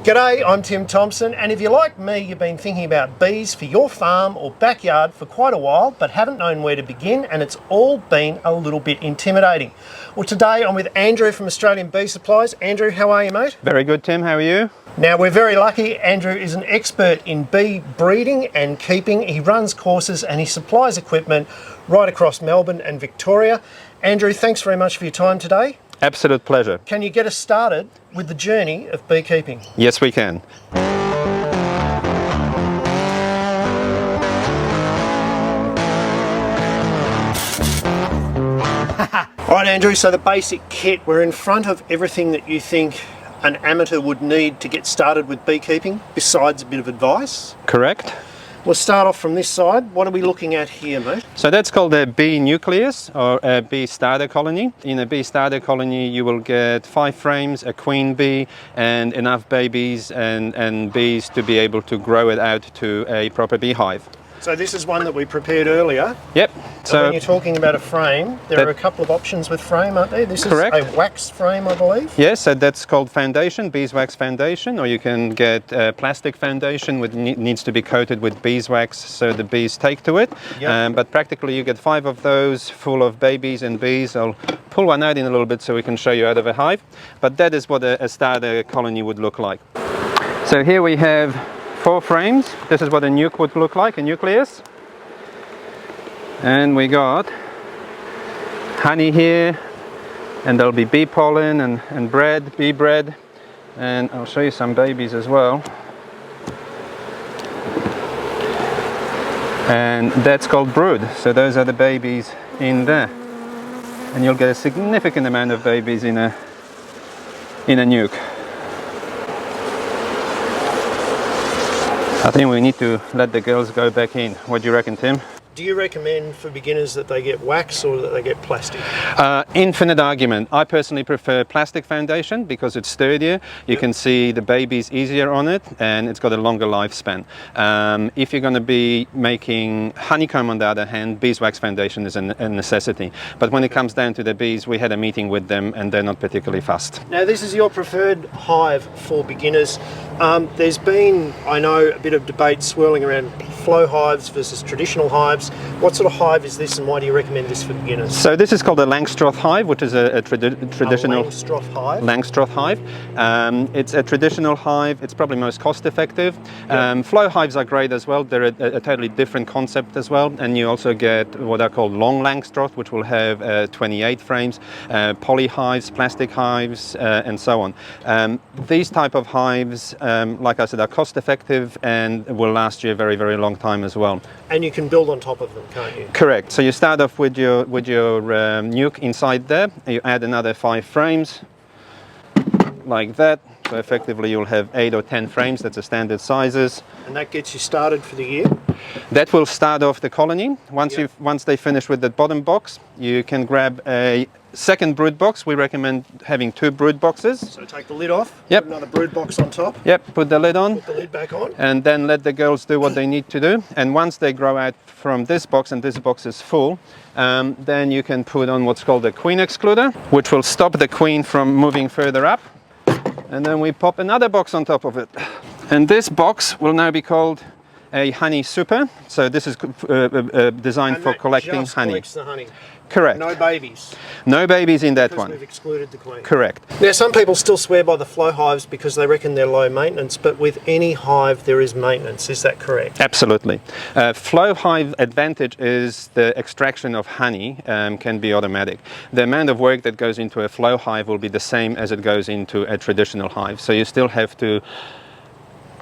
G'day, I'm Tim Thompson, and if you're like me, you've been thinking about bees for your farm or backyard for quite a while, but haven't known where to begin, and it's all been a little bit intimidating. Well, today I'm with Andrew from Australian Bee Supplies. Andrew, how are you, mate? Very good, Tim. How are you? Now, we're very lucky. Andrew is an expert in bee breeding and keeping. He runs courses and he supplies equipment right across Melbourne and Victoria. Andrew, thanks very much for your time today. Absolute pleasure. Can you get us started with the journey of beekeeping? Yes, we can. All right, Andrew, so the basic kit, we're in front of everything that you think an amateur would need to get started with beekeeping, besides a bit of advice. Correct. We'll start off from this side. What are we looking at here, mate? So that's called a bee nucleus or a bee starter colony. In a bee starter colony, you will get 5 frames, a queen bee, and enough babies and bees to be able to grow it out to a proper beehive. So this is one that we prepared earlier. Yep. So when you're talking about a frame, there are a couple of options with frame, aren't there? This correct. Is a wax frame, I believe. Yes, so that's called foundation, beeswax foundation, or you can get a plastic foundation which needs to be coated with beeswax so the bees take to it. Yep. But practically you get 5 of those full of babies and bees. I'll pull one out in a little bit so we can show you out of a hive. But that is what a starter colony would look like. So here we have 4 frames. This is what a nuke would look like, a nucleus. And we got honey here, and there'll be bee pollen and bread, bee bread, and I'll show you some babies as well. And that's called brood, so those are the babies in there. And you'll get a significant amount of babies in a nuke. I think we need to let the girls go back in. What do you reckon, Tim? Do you recommend for beginners that they get wax or that they get plastic? Infinite argument. I personally prefer plastic foundation because it's sturdier. You can see the babies easier on it and it's got a longer lifespan. If you're going to be making honeycomb, on the other hand, beeswax foundation is a necessity. But when it comes down to the bees, we had a meeting with them and they're not particularly fussed. Now, this is your preferred hive for beginners. There's been, I know, a bit of debate swirling around flow hives versus traditional hives. What sort of hive is this and why do you recommend this for beginners? So this is called a Langstroth Hive, which is a traditional Langstroth Hive. Langstroth Hive. It's a traditional hive. It's probably most cost effective. Yep. Flow hives are great as well. They're a totally different concept as well. And you also get what are called long Langstroth, which will have 28 frames, poly hives, plastic hives, and so on. These type of hives, like I said, are cost effective and will last you a very, very long time as well. And you can build on top of them, can't you? Correct. So you start off with your nuke inside there. You add another 5 frames like that. So effectively you'll have 8 or 10 frames. That's the standard sizes. And that gets you started for the year? That will start off the colony. Once they finish with the bottom box, you can grab a second brood box. We recommend having 2 brood boxes. So take the lid off, yep. Put another brood box on top. Yep, put the lid on. Put the lid back on. And then let the girls do what they need to do. And once they grow out from this box and this box is full, then you can put on what's called a queen excluder, which will stop the queen from moving further up. And then we pop another box on top of it. And this box will now be called a honey super. So this is designed for collecting honey. Collects the honey. Correct. No babies. No babies in that one. We've excluded the queen. Correct. Now, some people still swear by the flow hives because they reckon they're low maintenance, but with any hive there is maintenance. Is that correct? Absolutely. Flow hive advantage is the extraction of honey can be automatic. The amount of work that goes into a flow hive will be the same as it goes into a traditional hive. So you still have to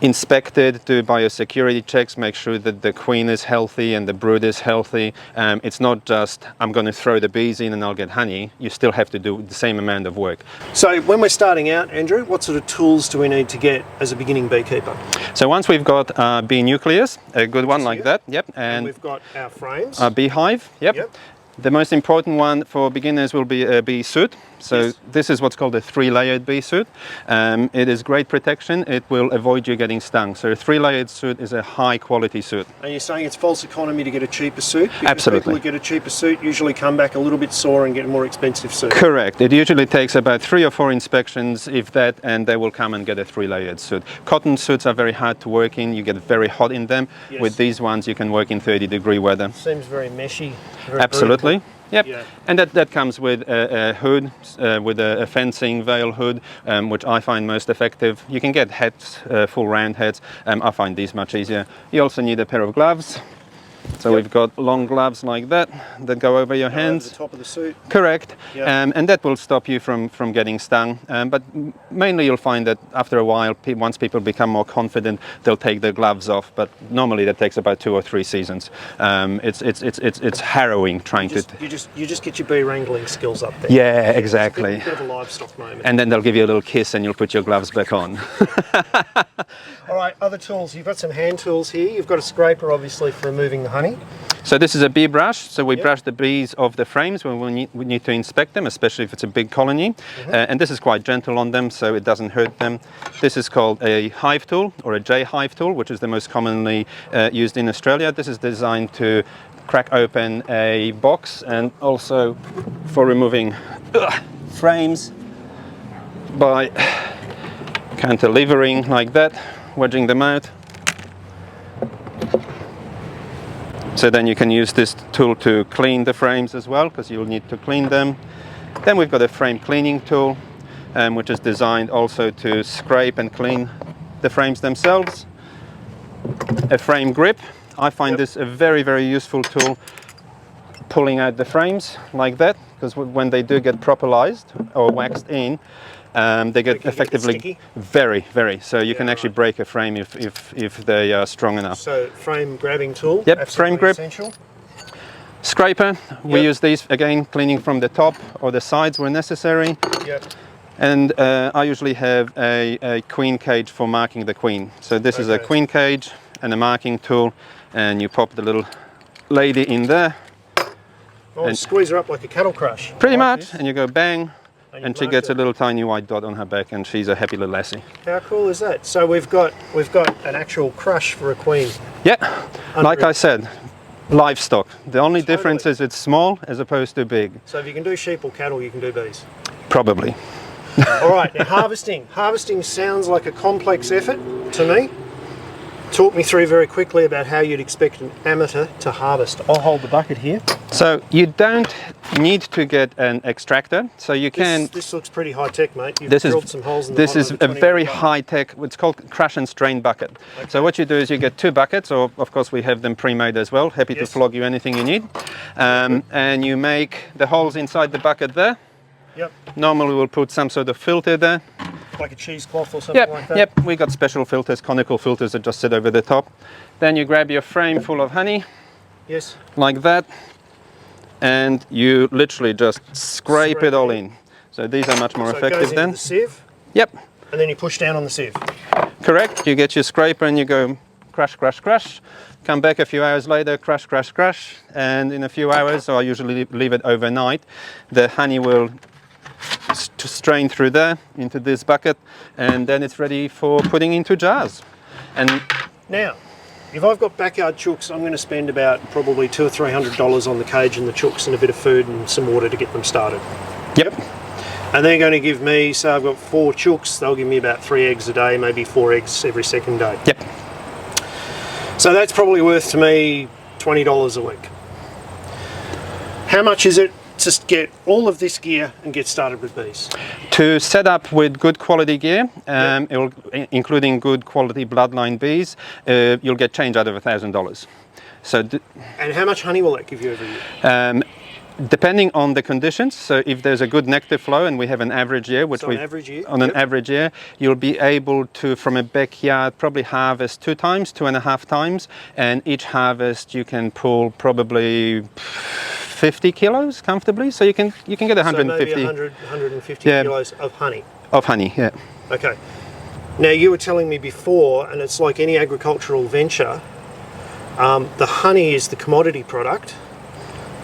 inspect it, do biosecurity checks, make sure that the queen is healthy and the brood is healthy. It's not just, I'm going to throw the bees in and I'll get honey. You still have to do the same amount of work. So when we're starting out, Andrew, what sort of tools do we need to get as a beginning beekeeper? So once we've got a bee nucleus, a good one like that, yep. And we've got our frames. A beehive, yep. The most important one for beginners will be a bee suit. So Yes. this is what's called a 3-layered bee suit. It is great protection. It will avoid you getting stung. So a 3-layered suit is a high quality suit. And you're saying it's false economy to get a cheaper suit? Because Absolutely. people who get a cheaper suit usually come back a little bit sore and get a more expensive suit. Correct. It usually takes about 3 or 4 inspections, if that, and they will come and get a 3-layered suit. Cotton suits are very hard to work in. You get very hot in them. Yes. With these ones, you can work in 30-degree weather. Seems very meshy. Very Absolutely. breathable. Yep. Yeah. And that comes with a hood, with a fencing veil hood, which I find most effective. You can get hats, full round hats. I find these much easier. You also need a pair of gloves. So Yep. we've got long gloves like that go over your Over hands. the top of the suit. Correct. Yep. And that will stop you from getting stung. But mainly you'll find that after a while, once people become more confident, they'll take their gloves off. But normally that takes about 2 or 3 seasons. It's harrowing trying to... You just get your bee wrangling skills up there. Yeah, It's exactly. a bit of a livestock moment. And then they'll give you a little kiss and you'll put your gloves back on. All right, other tools. You've got some hand tools here. You've got a scraper, obviously, for removing the honey. So this is a bee brush. So we Yep. brush the bees off the frames when we need to inspect them, especially if it's a big colony. And this is quite gentle on them, so it doesn't hurt them. This is called a hive tool, or a J hive tool, which is the most commonly used in Australia. This is designed to crack open a box and also for removing frames by cantilevering like that, wedging them out. So then you can use this tool to clean the frames as well, because you'll need to clean them. Then we've got a frame cleaning tool, which is designed also to scrape and clean the frames themselves. A frame grip. I find Yep. this a very, very useful tool, pulling out the frames like that, because when they do get propolized or waxed in, they get get effectively sticky? very, very. So you can Yeah, actually right. break a frame if they are strong enough. So frame grabbing tool. Yep, absolutely frame grip. Essential. Scraper, we Yep. use these again, cleaning from the top or the sides where necessary. Yep. And I usually have a queen cage for marking the queen. So this is a Okay. queen cage and a marking tool, and you pop the little lady in there, Oh, And- squeeze her up like a cattle crush. pretty Like much, this. and you go bang, And and you she mark gets it. a little tiny white dot on her back, and she's a happy little lassie. How cool is that? So we've got an actual crush for a queen. Yeah, like Unreal. I said, livestock. The only Totally. difference is it's small as opposed to big, So if you can do sheep or cattle, you can do bees. probably. All right, now harvesting. Harvesting sounds like a complex effort to me. Talk me through very quickly about how you'd expect an amateur to harvest. I'll hold the bucket here. So you don't need to get an extractor, so you can. This looks pretty high tech, mate. You've This drilled is some holes in the this bottom is of the a 20 very bucket. high tech. It's called crush and strain bucket. So what you do is you get 2 buckets, or of course we have them pre-made as well. Happy to Yes. flog you anything you need, and you make the holes inside the bucket there. Yep, Normally we'll put some sort of filter there. like a cheesecloth or something Yep, like that. yep. We got special filters, conical filters that just sit over the top. Then you grab your frame full of honey, Yes. like that, and you literally just scrape it all in. So these are much more So it goes effective into then. the sieve, Yep, and then you push down on the sieve. correct. You get your scraper and you go crush, crush, crush. Come back a few hours later, crush, crush, crush, and in a few hours, or I usually leave it overnight, the honey will strain through there into this bucket, and then it's ready for putting into jars. And Now, if I've got backyard chooks, I'm going to spend about probably $200 or $300 on the cage and the chooks and a bit of food and some water to get them started. yep, And they're going to give me, say I've got 4 chooks, they'll give me about 3 eggs a day, maybe 4 eggs every second day. yep. So that's probably worth to me $20 a week. How much is it to get all of this gear and get started with bees? To set up with good quality gear, including good quality bloodline bees, you'll get change out of $1,000. So And how much honey will that give you every year? depending on the conditions, so if there's a good nectar flow and we have an average year, which So we an average year? on an Yep. average year, you'll be able to, from a backyard, probably harvest 2 times, 2.5 times, and each harvest you can pull probably 50 kilos comfortably. So you can get 150 So maybe 150 Yeah. kilos of honey. of honey. Yeah. Okay. Now you were telling me before, and it's like any agricultural venture, the honey is the commodity product.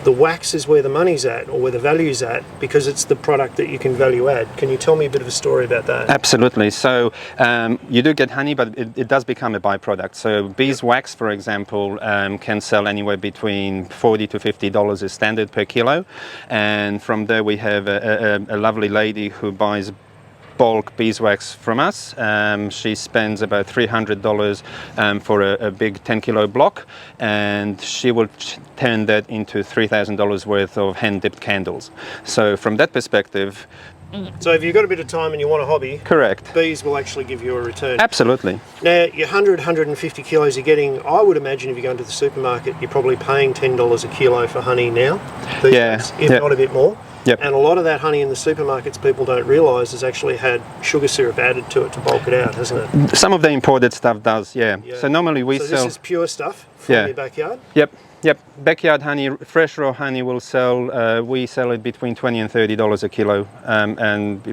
the wax is where the money's at, or where the value's at, because it's the product that you can value add. Can you tell me a bit of a story about that? Absolutely. So you do get honey, but it does become a byproduct. So beeswax, for example, can sell anywhere between $40 to $50 is standard per kilo. And from there we have a lovely lady who buys bulk beeswax from us. She spends about $300 for a big 10-kilo block, and she will turn that into $3,000 worth of hand-dipped candles. So from that perspective... So if you've got a bit of time and you want a hobby, correct, bees will actually give you a return. Absolutely. Now, your 150 kilos you're getting, I would imagine if you go into the supermarket, you're probably paying $10 a kilo for honey now, these days, if not a bit more. Yep. And a lot of that honey in the supermarkets, people don't realise, has actually had sugar syrup added to it to bulk it out, hasn't it? Some of the imported stuff does, yeah. So normally we sell... So this is pure stuff from your backyard? Yep. Backyard honey, fresh raw honey will sell, we sell it between $20 and $30 a kilo, and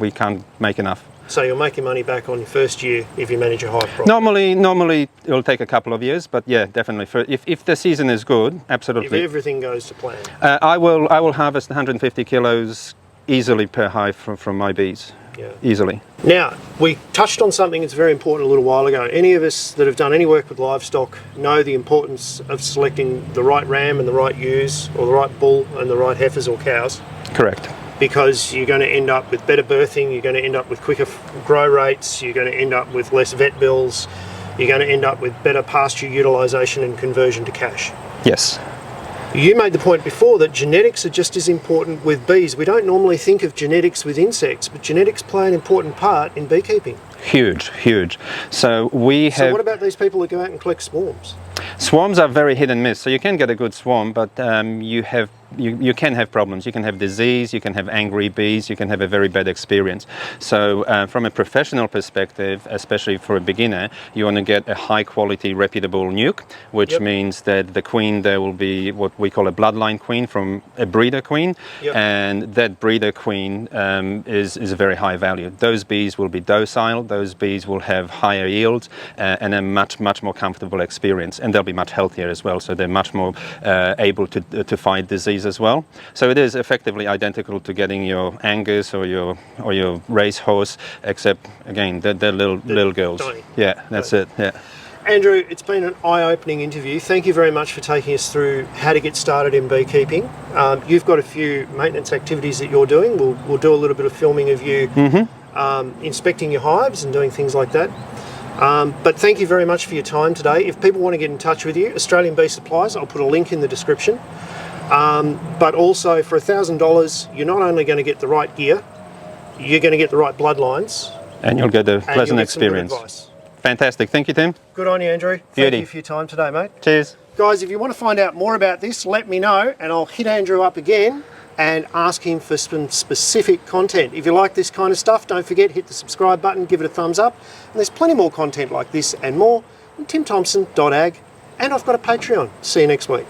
we can't make enough. So you'll make your money back on your first year if you manage your hive properly? Normally it'll take a couple of years, but yeah, definitely. If the season is good, absolutely. If everything goes to plan? I will harvest 150 kilos easily per hive from my bees. Yeah. Easily. Now, we touched on something that's very important a little while ago. Any of us that have done any work with livestock know the importance of selecting the right ram and the right ewes, or the right bull and the right heifers or cows. Correct. Because you're going to end up with better birthing, you're going to end up with quicker grow rates, you're going to end up with less vet bills, you're going to end up with better pasture utilisation and conversion to cash. Yes. You made the point before that genetics are just as important with bees. We don't normally think of genetics with insects, but genetics play an important part in beekeeping. Huge. So what about these people that go out and collect swarms? Swarms are very hit and miss. So you can get a good swarm, but you can have problems. You can have disease, you can have angry bees, you can have a very bad experience. So from a professional perspective, especially for a beginner, you want to get a high quality, reputable nuke, which means that the queen there will be what we call a bloodline queen from a breeder queen, and that breeder queen is a very high value. Those bees will be docile, those bees will have higher yields and a much more comfortable experience, and they'll be much healthier as well, so they're much more able to fight disease as well. So it is effectively identical to getting your Angus or your racehorse, except again they're little girls. Tiny. Yeah, that's it. Yeah. Andrew, it's been an eye-opening interview. Thank you very much for taking us through how to get started in beekeeping. You've got a few maintenance activities that you're doing. We'll do a little bit of filming of you inspecting your hives and doing things like that. But thank you very much for your time today. If people want to get in touch with you, Australian Bee Supplies, I'll put a link in the description. But also for $1,000, you're not only going to get the right gear, you're going to get the right bloodlines. And you'll get a pleasant experience. Some good advice. Fantastic. Thank you, Tim. Good on you, Andrew. Thank you for your time today, mate. Cheers. Guys, if you want to find out more about this, let me know, and I'll hit Andrew up again and ask him for some specific content. If you like this kind of stuff, don't forget, hit the subscribe button, give it a thumbs up, and there's plenty more content like this and more on timthompson.ag, and I've got a Patreon. See you next week.